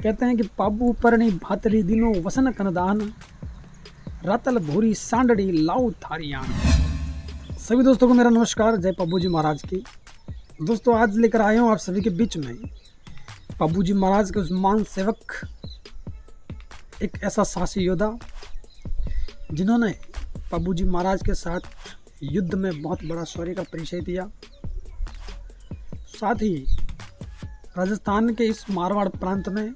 कहते हैं कि पाबू परणी भातरी दिनों वसन कनदान रतल भूरी सांडड़ी लाऊ थारियान। सभी दोस्तों को मेरा नमस्कार, जय पाबू जी महाराज की। दोस्तों आज लेकर आया हूँ आप सभी के बीच में पाबू जी महाराज के उस मान सेवक, एक ऐसा साहसी योद्धा जिन्होंने पाबू जी महाराज के साथ युद्ध में बहुत बड़ा शौर्य का परिचय दिया। साथ ही राजस्थान के इस मारवाड़ प्रांत में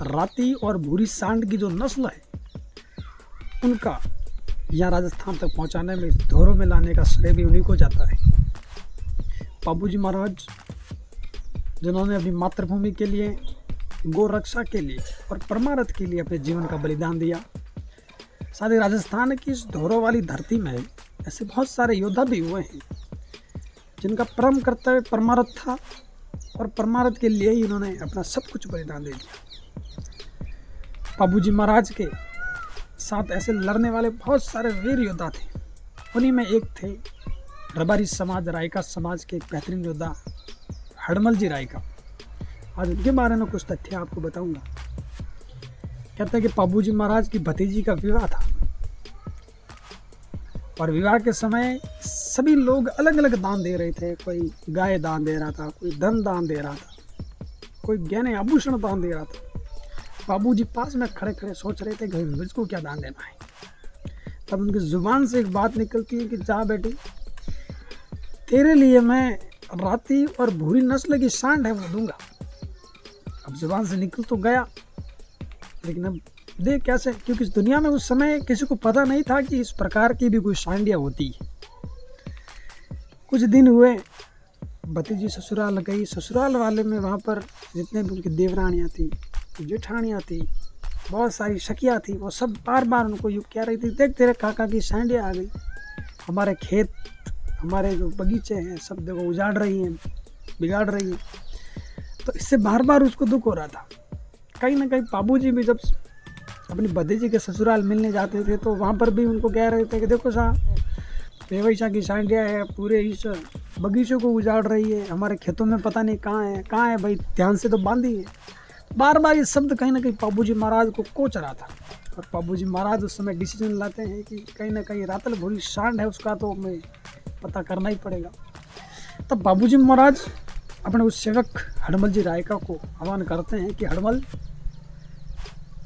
राती और भूरी सांड की जो नस्ल है उनका यहाँ राजस्थान तक पहुँचाने में, इस धोरों में लाने का श्रेय भी उन्हीं को जाता है। पाबू जी महाराज जिन्होंने अपनी मातृभूमि के लिए, गौ रक्षा के लिए और परमार्थ के लिए अपने जीवन का बलिदान दिया। साथ ही राजस्थान की इस धोरों वाली धरती में ऐसे बहुत सारे योद्धा भी हुए हैं जिनका परम कर्तव्य परमार्थ था और परमार्थ के लिए ही इन्होंने अपना सब कुछ बलिदान दे दिया। पाबू जी महाराज के साथ ऐसे लड़ने वाले बहुत सारे वीर योद्धा थे। उन्हीं में एक थे रबारी समाज, रायका समाज के एक बेहतरीन योद्धा हड़मल जी रायका। आज उनके बारे में कुछ तथ्य आपको बताऊंगा। कहते हैं कि पाबू जी महाराज की भतीजी का विवाह था और विवाह के समय सभी लोग अलग अलग दान दे रहे थे। कोई गाय दान दे रहा था, कोई धन दान दे रहा था, कोई गहने आभूषण दान दे रहा था। बाबू जी पास में खड़े खड़े सोच रहे थे कि मुझको क्या दान देना है। तब उनकी जुबान से एक बात निकलती है कि जा बेटी, तेरे लिए मैं राती और भूरी नस्ल की सांड है वो दूंगा। अब जुबान से निकल तो गया, लेकिन अब देख कैसे, क्योंकि इस दुनिया में उस समय किसी को पता नहीं था कि इस प्रकार की भी कोई सांडियाँ होती है। कुछ दिन हुए, भतीजी ससुराल गई। ससुराल वाले में वहाँ पर जितने भी उनकी देवरानियाँ थी, जेठानियाँ थी, बहुत सारी सखियाँ थी, वो सब बार बार उनको यूँ कह रही थी, देख तेरे काका की सांडियाँ आ गई, हमारे खेत, हमारे जो बगीचे हैं सब देखो उजाड़ रही हैं, बिगाड़ रही हैं। तो इससे बार बार उसको दुख हो रहा था। कहीं ना कहीं पाबू जी भी जब अपनी भतीजी के ससुराल मिलने जाते थे तो वहाँ पर भी उनको कह रहे थे कि देखो साहब, बेवैसा की सांडिया है, पूरे इस बगीचों को उजाड़ रही है, हमारे खेतों में पता नहीं कहाँ है भाई, ध्यान से तो बांधी है। बार बार ये शब्द कहीं ना कहीं पाबू जी महाराज को कोच रहा था। और पाबू जी महाराज उस समय डिसीजन लाते हैं कि कहीं ना कहीं रातल भूरी सांड है, उसका तो हमें पता करना ही पड़ेगा। तब पाबू जी महाराज अपने उस सेवक हड़मल जी रायका को आह्वान करते हैं कि हड़मल,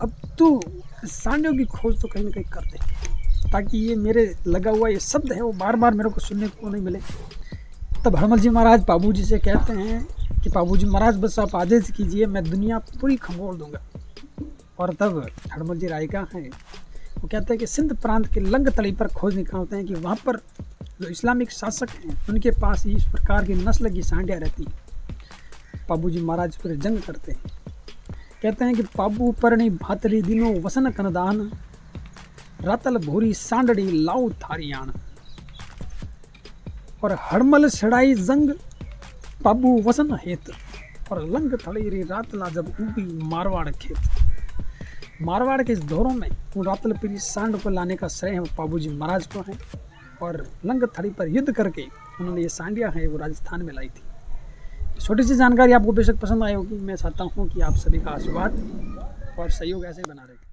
अब तू सांडियों की खोज तो कहीं ना कहीं कर दे, ताकि ये मेरे लगा हुआ ये शब्द है वो बार बार मेरे को सुनने को नहीं मिले। तब हड़मल जी महाराज पाबू जी से कहते हैं कि पाबू जी महाराज बस आप आदेश कीजिए, मैं दुनिया पूरी खंगोल दूंगा। और तब हड़मल जी रायका हैं, वो कहते हैं कि सिंध प्रांत के लंग तली पर खोज निकालते हैं कि वहाँ पर जो इस्लामिक शासक हैं उनके पास इस प्रकार की नस्ल की सांडियाँ रहती हैं। पाबू जी महाराज फिर जंग करते हैं। कहते हैं कि पाबू परणी भातरी दिनों वसन कनदान रतल भूरी सांडड़ी लाऊ थारियान। और हड़मल छड़ाई जंग पाबू वसन हेत और लंग थड़ेरी रातला जब उगी मारवाड़ खेत। मारवाड़ के इस दौरों में उन रातल पीरी सांड को लाने का श्रेय पाबू जी महाराज को है। और लंग थड़ी पर युद्ध करके उन्होंने ये सांडियाँ हैं वो राजस्थान में लाई थी। छोटी सी जानकारी आपको बेशक पसंद आई होगी। मैं चाहता हूँ कि आप सभी का आशीर्वाद और सहयोग ऐसे बना रहे।